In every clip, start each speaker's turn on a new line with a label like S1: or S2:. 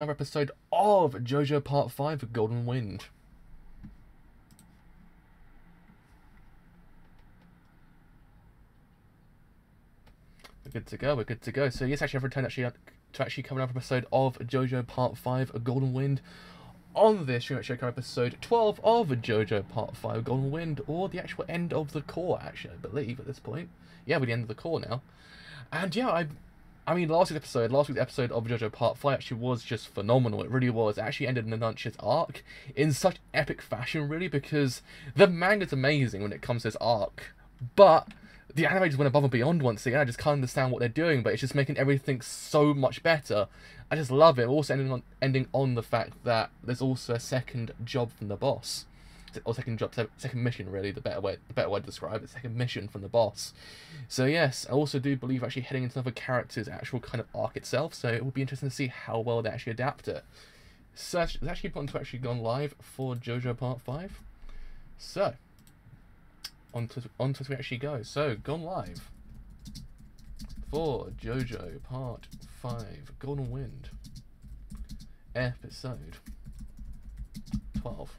S1: Another episode of JoJo Part 5 Golden Wind. We're good to go, we're good to go. So yes, actually I've returned to actually cover another episode of JoJo Part 5 Golden Wind. On this stream, actually I cover episode 12 of JoJo Part 5 Golden Wind, or the actual end of the core, actually, I believe, at this point. Yeah, we're the end of the core now. And yeah, I mean, last week's episode of JoJo Part 5 actually was just phenomenal. It really was. It actually ended in Nunch's arc in such epic fashion, really, because the manga's amazing when it comes to this arc, but the animators went above and beyond once again. I just can't understand what they're doing, but it's just making everything so much better. I just love it. Also ending on the fact that there's also a second job from the boss. Or second mission, really, the better way to describe it, second mission from the boss. So yes, I also do believe actually heading into another character's actual kind of arc itself, so it would be interesting to see how well they actually adapt it. So it's actually important to actually gone live for JoJo Part 5. So, on to we actually go. So, gone live for JoJo Part 5 Golden Wind, Episode 12.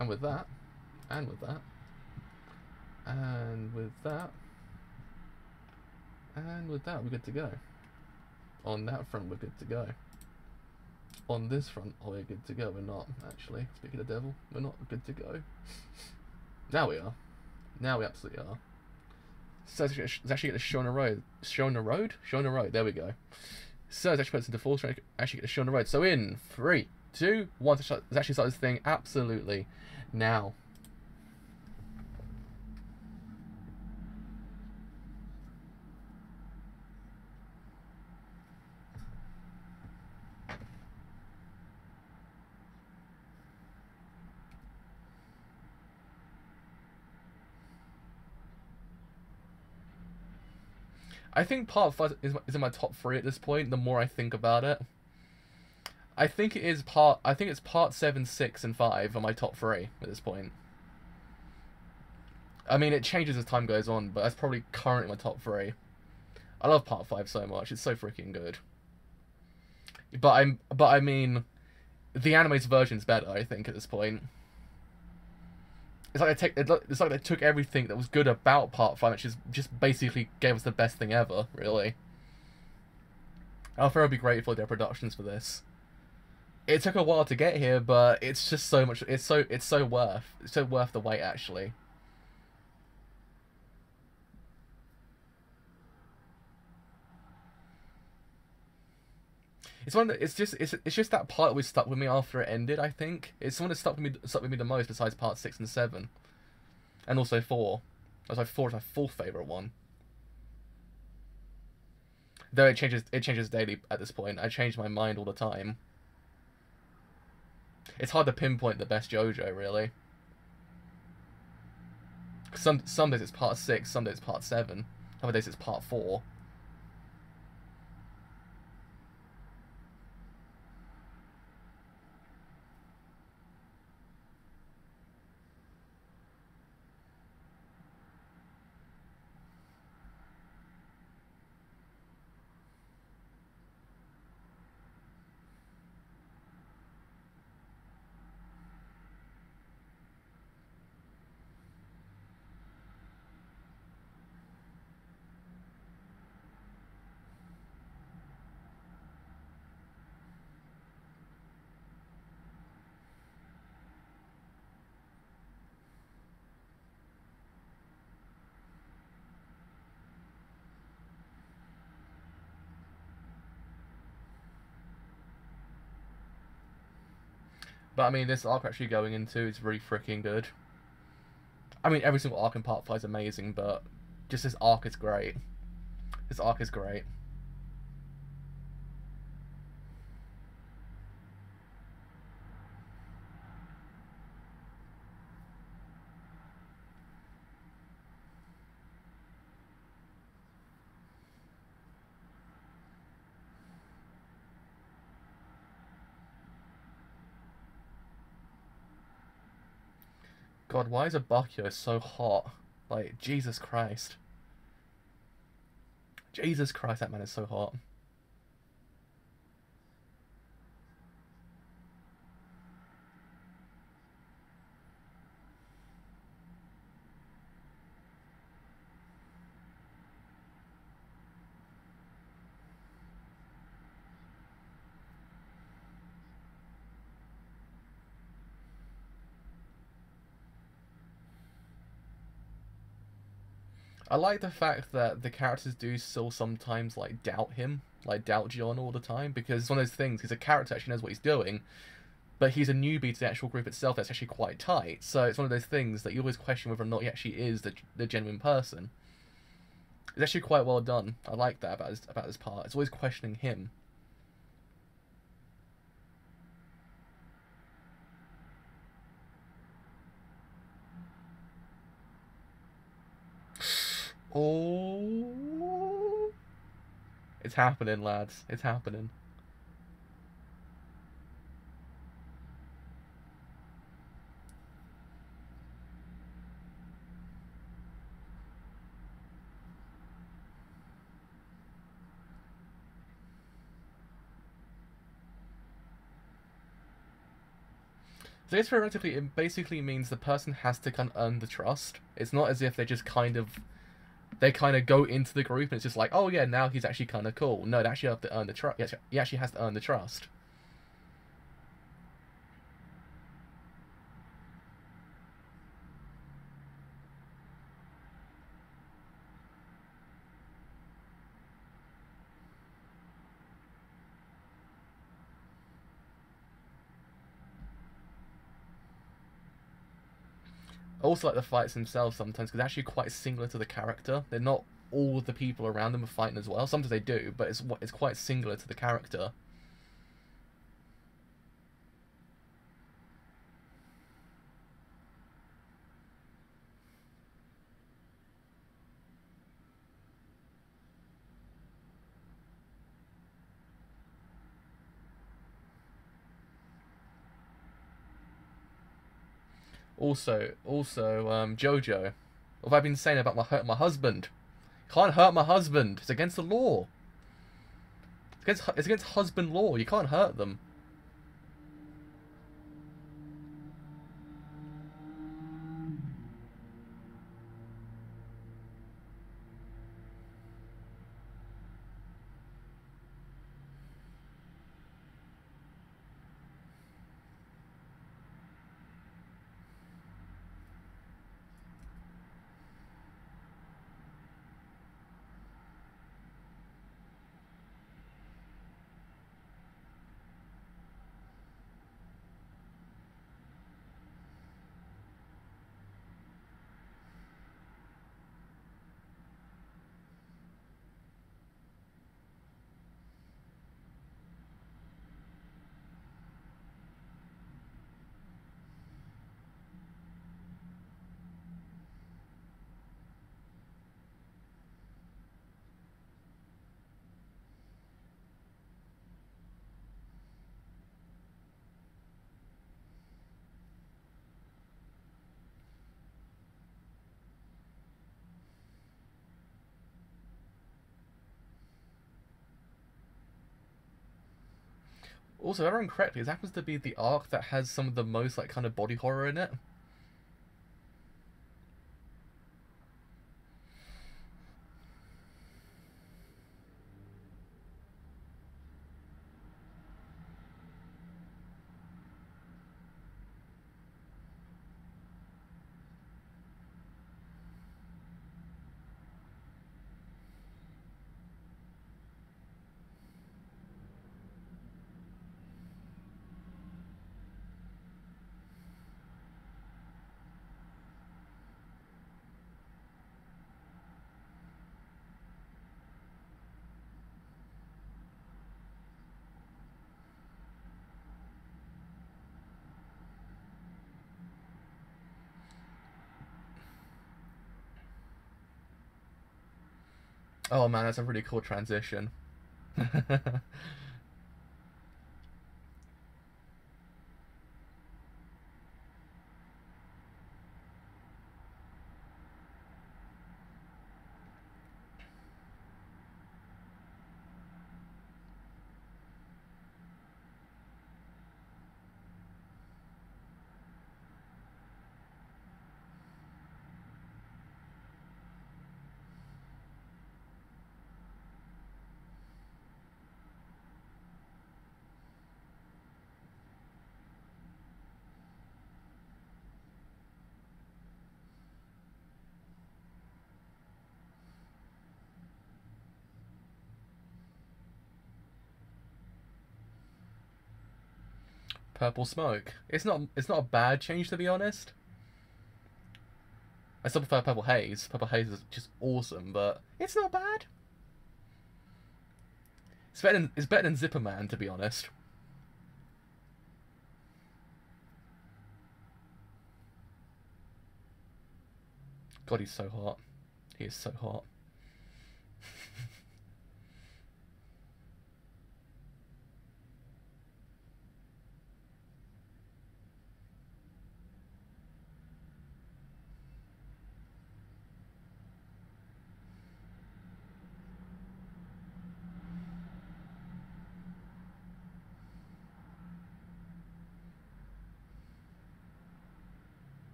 S1: And with that, and with that, and with that, and with that, we're good to go. On that front, we're good to go. On this front, we're good to go. We're not, actually. Speaking of the devil, we're not good to go. Now we are. Now we absolutely are. So let's actually get the Shona Road. Shona Road, there we go. So let's actually put this into full screen, actually get the Shona Road. So in 3, 2, 1, let's actually start this thing absolutely now. I think Part 5 is in my top 3 at this point, the more I think about it. I think it's part 7, 6, and 5 are my top 3 at this point. I mean, it changes as time goes on, but that's probably currently my top 3. I love Part 5 so much; it's so freaking good. But I mean, the animated version's better, I think, at this point. It's like they took everything that was good about Part 5, which is just basically gave us the best thing ever, really. I'll forever be grateful for their productions for this. It took a while to get here, but it's just so much. It's so worth the wait, actually. It's just that part that was stuck with me after it ended. I think it's the one that stuck with me the most, besides part 6 and 7, and also 4. That's why 4 is my fourth favorite one. Though it changes daily at this point. I change my mind all the time. It's hard to pinpoint the best JoJo, really. Some days it's part 6, some days it's part 7, other days it's part 4. But I mean, this arc actually going into is really freaking good. I mean, every single arc in Part 5 is amazing, but just this arc is great. This arc is great. God, why is Abakio so hot? Like, Jesus Christ. Jesus Christ, that man is so hot. I like the fact that the characters do still sometimes like doubt him, like doubt John all the time, because it's one of those things. He's a character that actually knows what he's doing, but he's a newbie to the actual group itself that's actually quite tight. So it's one of those things that you always question whether or not he actually is the genuine person. It's actually quite well done. I like that about this part. It's always questioning him. Oh, it's happening, lads. It's happening. So I guess theoretically, it basically means the person has to kind of earn the trust. It's not as if they just they kind of go into the group and it's just like, oh yeah, now he's actually kind of cool. No, they actually have to earn the trust. He actually has to earn the trust. I also like the fights themselves sometimes because they're actually quite singular to the character. They're not all the people around them are fighting as well. Sometimes they do, but it's quite singular to the character. Also, JoJo. What have I been saying about my husband? Can't hurt my husband. It's against the law. It's against husband law. You can't hurt them. Also, if I remember correctly, this happens to be the arc that has some of the most like kind of body horror in it. Oh man, that's a really cool transition. Purple smoke. It's not a bad change, to be honest. I still prefer Purple Haze. Purple Haze is just awesome, but it's not bad. It's better than Zipper Man, to be honest. God, he's so hot. He is so hot.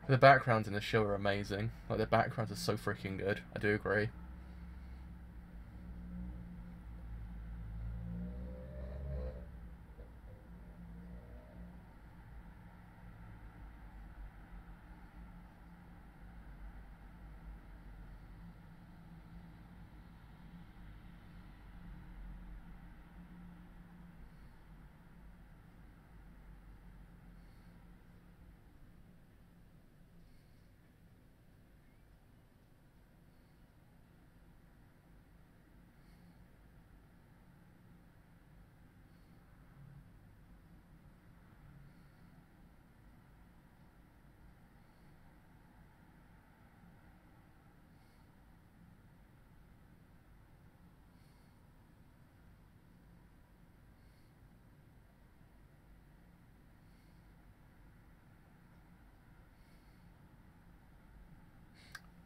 S1: The backgrounds in the show are amazing. Like, the backgrounds are so freaking good. I do agree.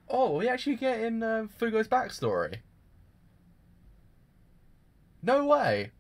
S1: Oh, we actually get in Fugo's backstory. No way.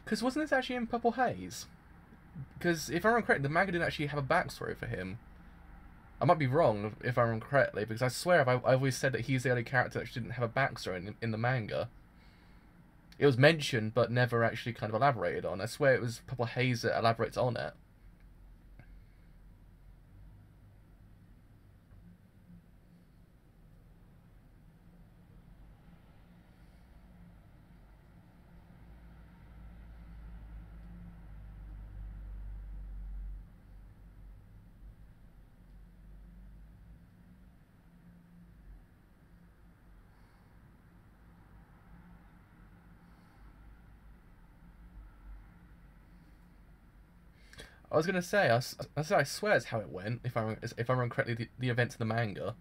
S1: Because wasn't this actually in Purple Haze? Because if I remember correctly, the manga didn't actually have a backstory for him. I might be wrong if I remember correctly, because I swear I've always said that he's the only character that actually didn't have a backstory in the manga. It was mentioned, but never actually kind of elaborated on. I swear it was Purple Haze that elaborates on it. I was gonna say, I swear it's how it went. If I remember correctly, the events of the manga.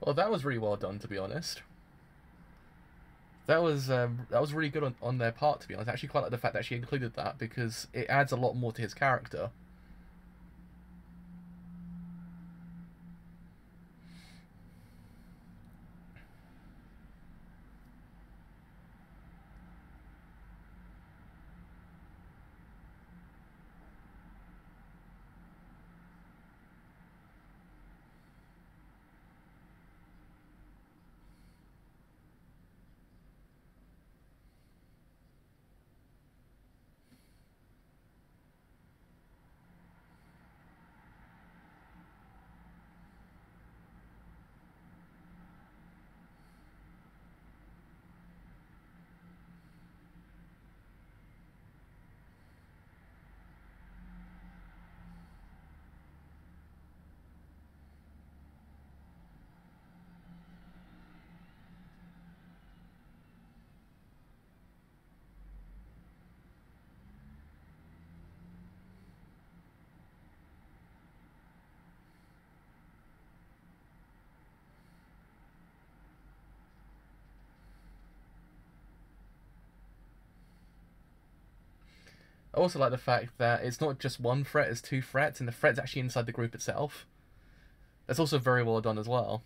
S1: Well, that was really well done, to be honest. That was really good on their part, to be honest. I actually quite like the fact that she included that because it adds a lot more to his character. I also like the fact that it's not just one threat, it's two threats, and the threat's actually inside the group itself. That's also very well done as well.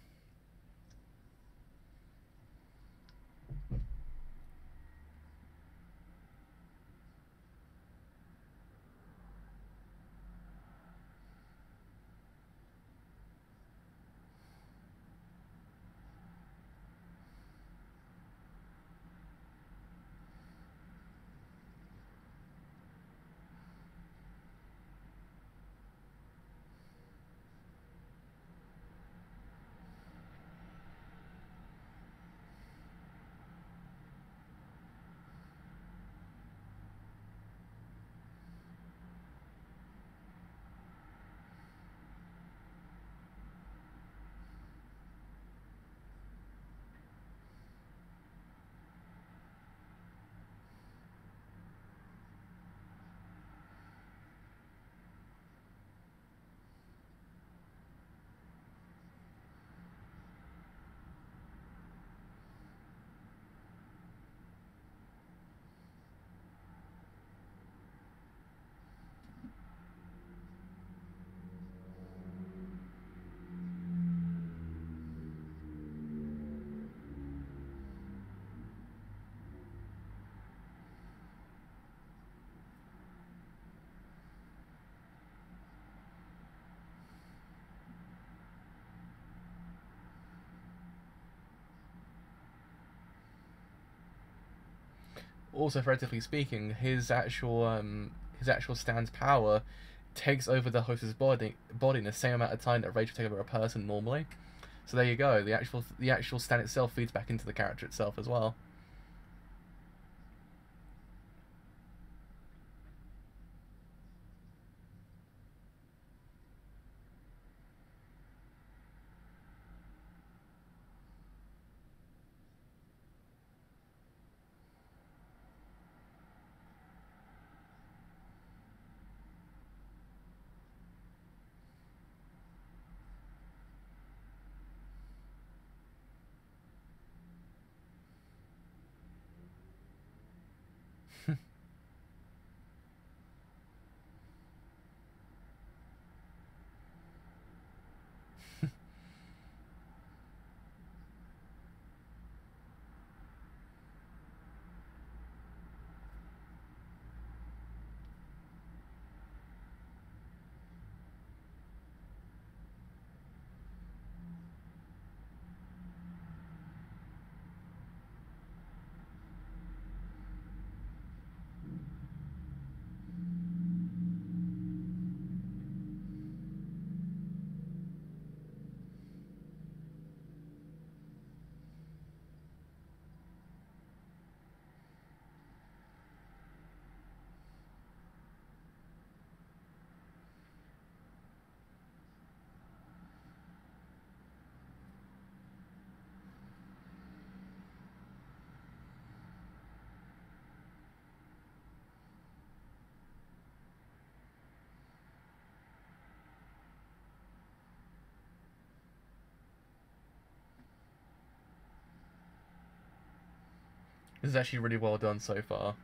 S1: Also, theoretically speaking, his actual Stan's power takes over the host's body in the same amount of time that Rage would take over a person normally. So there you go. The actual Stan itself feeds back into the character itself as well. This is actually really well done so far.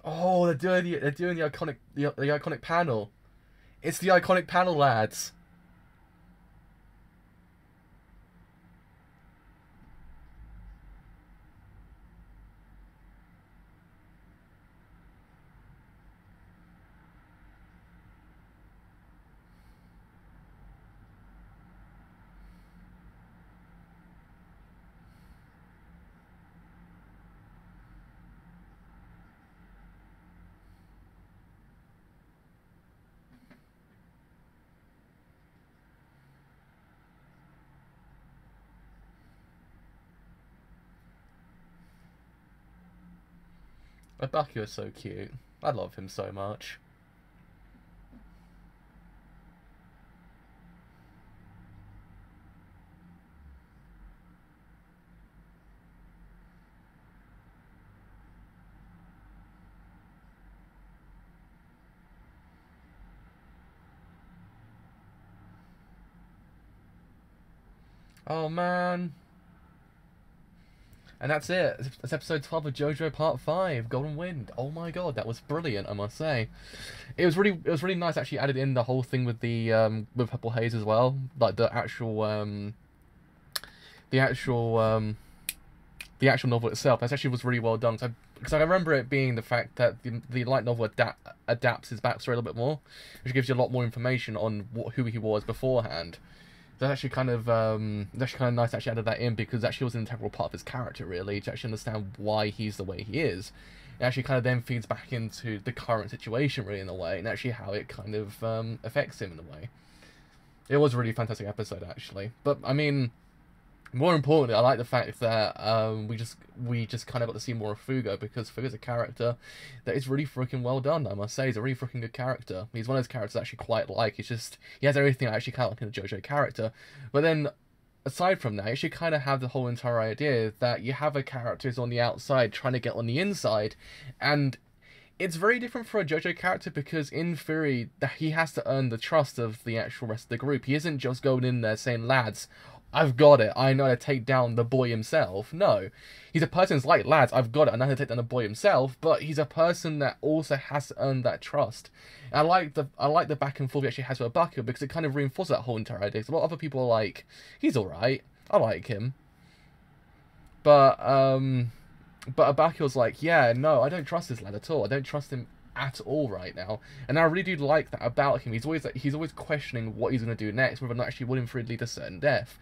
S1: Oh, they're doing the iconic panel. It's the iconic panel, lads. Bucky is so cute. I love him so much. Oh man. And that's it. It's episode 12 of JoJo Part 5, Golden Wind. Oh my god, that was brilliant, I must say. It was really nice actually added in the whole thing with the with Purple Haze as well. Like the actual novel itself. That actually was really well done. Because I remember it being the fact that the light novel adapts his backstory a little bit more, which gives you a lot more information on who he was beforehand. That's actually kind of nice to actually add that in, because it actually was an integral part of his character, really, to actually understand why he's the way he is. It actually kind of then feeds back into the current situation, really, in a way, and actually how it kind of affects him in a way. It was a really fantastic episode, actually. But I mean, more importantly, I like the fact that we just kind of got to see more of Fugo, because Fugo's a character that is really freaking well done, I must say. He's a really freaking good character. He's one of those characters I actually quite like. He's just, he has everything I actually kind of like in a JoJo character. But then, aside from that, you should kind of have the whole entire idea that you have a character who's on the outside trying to get on the inside, and it's very different for a JoJo character, because in theory, he has to earn the trust of the actual rest of the group. He isn't just going in there saying, lads, I've got it, I know how to take down the boy himself. No. He's a person who's like, lads, I've got it, I know how to take down the boy himself, but he's a person that also has to earn that trust. And I like the back and forth he actually has with Abaku, because it kind of reinforces that whole entire idea. So a lot of other people are like, he's alright, I like him. But Abaku's like, yeah, no, I don't trust this lad at all. I don't trust him at all right now. And I really do like that about him. He's always questioning what he's going to do next, whether or not actually willing for it to lead to certain death.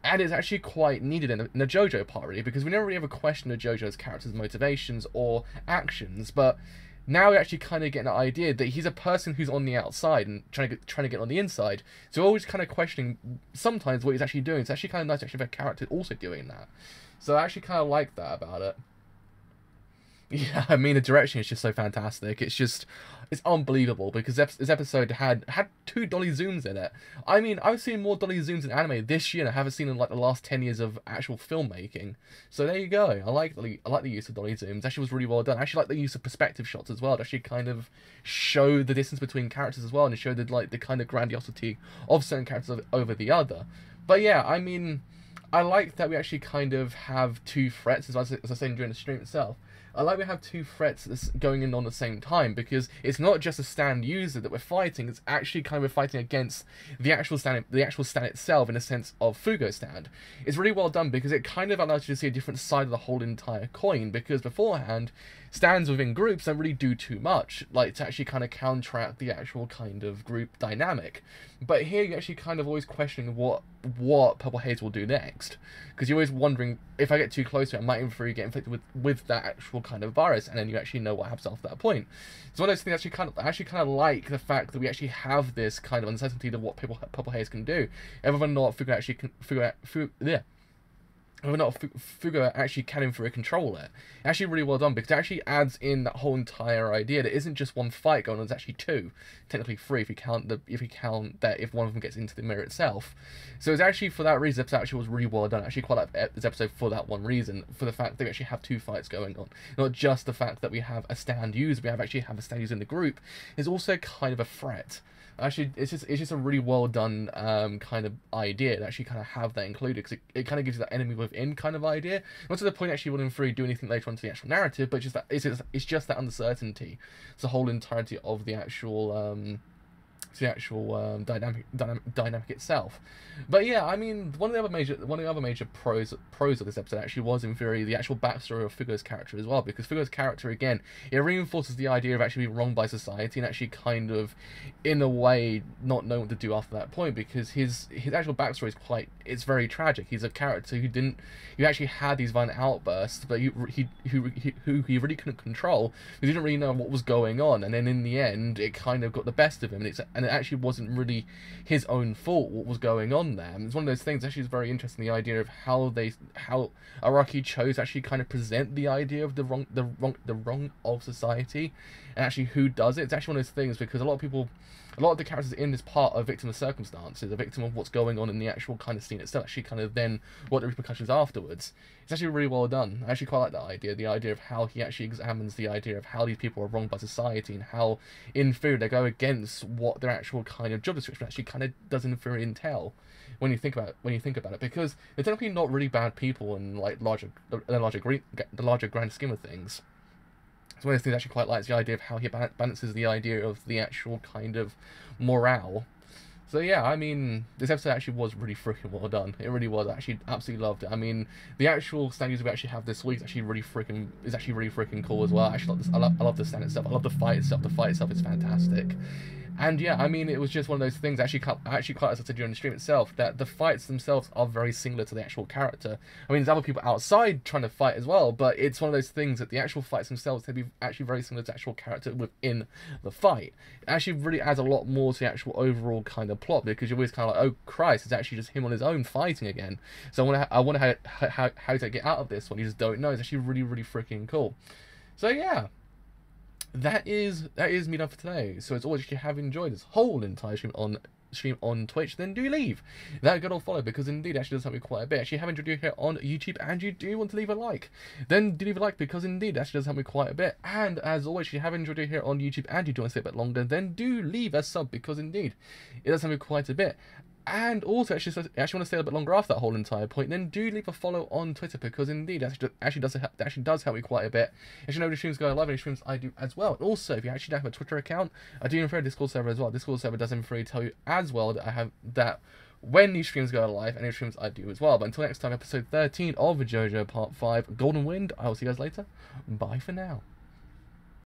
S1: And it's actually quite needed in the JoJo part, really, because we never really ever question the JoJo's character's motivations or actions, but now we actually kind of get an idea that he's a person who's on the outside and trying to get on the inside. So we're always kind of questioning sometimes what he's actually doing. It's actually kind of nice to actually have a character also doing that. So I actually kind of like that about it. Yeah, I mean, the direction is just so fantastic. It's unbelievable, because this episode had 2 dolly zooms in it. I mean, I've seen more dolly zooms in anime this year than I haven't seen in like the last 10 years of actual filmmaking. So there you go. I like the use of dolly zooms. Actually was really well done. I actually like the use of perspective shots as well, to actually kind of show the distance between characters as well, and to show the kind of grandiosity of certain characters over the other. But yeah, I mean, I like that we actually kind of have two threats, as I was saying during the stream itself. I like we have two threats that's going in on the same time, because it's not just a stand user that we're fighting, it's actually kind of fighting against the actual stand itself, in a sense of Fugo stand. It's really well done because it kind of allows you to see a different side of the whole entire coin, because beforehand, stands within groups don't really do too much, like to actually kind of counteract the actual kind of group dynamic. But here you're actually kind of always questioning what Purple Haze will do next, because you're always wondering, if I get too close to it, I might in theory get infected with that actual kind of virus, and then you actually know what happens after that point. It's one of those things I actually kind of like the fact that we actually have this kind of uncertainty of what Purple Haze can do, and whether or not Fugo actually can whether or not Fugo actually can in theory control it. Actually really well done, because it actually adds in that whole entire idea that isn't just one fight going on, it's actually two, technically three if you count that if one of them gets into the mirror itself. So it's actually, for that reason, this episode actually was really well done. I actually quite like this episode for that one reason, for the fact that we actually have two fights going on, not just the fact that we have a stand user, we actually have a stand user in the group. It's also kind of a threat. Actually, it's just a really well done kind of idea to actually kind of have that included, because it kind of gives you that enemy within kind of idea. Not to the point actually wouldn't free do anything later on to the actual narrative, but just that it's just that uncertainty. It's the whole entirety of the actual dynamic itself. But yeah, I mean, one of the other major pros of this episode actually was, in theory, the actual backstory of Fugo's character as well, because Fugo's character, again, it reinforces the idea of actually being wronged by society and actually kind of, in a way, not knowing what to do after that point, because his actual backstory is it's very tragic. He's a character who actually had these violent outbursts, but who he really couldn't control, because he didn't really know what was going on, and then in the end, it kind of got the best of him, and it actually wasn't really his own fault what was going on there. And it's one of those things actually is very interesting, the idea of how Araki chose to actually kind of present the idea of the wrong of society, and actually who does it. It's actually one of those things, because a lot of the characters in this part are victim of circumstances, a victim of what's going on in the actual kind of scene itself, actually kind of then what the repercussions afterwards. It's actually really well done. I actually quite like that idea, the idea of how he actually examines the idea of how these people are wronged by society, and how in theory they go against what their actual kind of job description actually kind of does in theory entail, when you think about it, because they're technically not really bad people in like the larger grand scheme of things. So one of the things I actually quite like is the idea of how he balances the idea of the actual kind of morale. So yeah, I mean, this episode actually was really freaking well done. It really was. I actually absolutely loved it. I mean, the actual stand user we actually have this week is actually really freaking cool as well. I actually love I love the stand itself. I love the fight itself. The fight itself is fantastic. And yeah, I mean, it was just one of those things. Actually, quite as I said during the stream itself, that the fights themselves are very similar to the actual character. I mean, there's other people outside trying to fight as well, but it's one of those things that the actual fights themselves can be actually very similar to the actual character within the fight. It actually really adds a lot more to the actual overall kind of plot, because you're always kind of like, oh Christ, it's actually just him on his own fighting again. So I wonder how to get out of this one. You just don't know. It's actually really freaking cool. So yeah. That is me done for today. So as always, if you have enjoyed this whole entire stream on Twitch, then do leave that good old follow, because indeed actually does help me quite a bit. Actually, if you have enjoyed it here on YouTube and you do want to leave a like, then do leave a like, because indeed actually does help me quite a bit. And as always, if you have enjoyed it here on YouTube and you do want to stay a bit longer, then do leave a sub, because indeed it does help me quite a bit. And also, actually want to stay a bit longer after that whole entire point, then do leave a follow on Twitter, because indeed that actually does help me quite a bit. As you know, the streams go live, and the streams I do as well. And also, if you actually don't have a Twitter account, I do refer to Discord server as well. Discord server does in free tell you as well that I have that when these streams go live, and these streams I do as well. But until next time, episode 13 of JoJo Part 5 Golden Wind, I will see you guys later. Bye for now.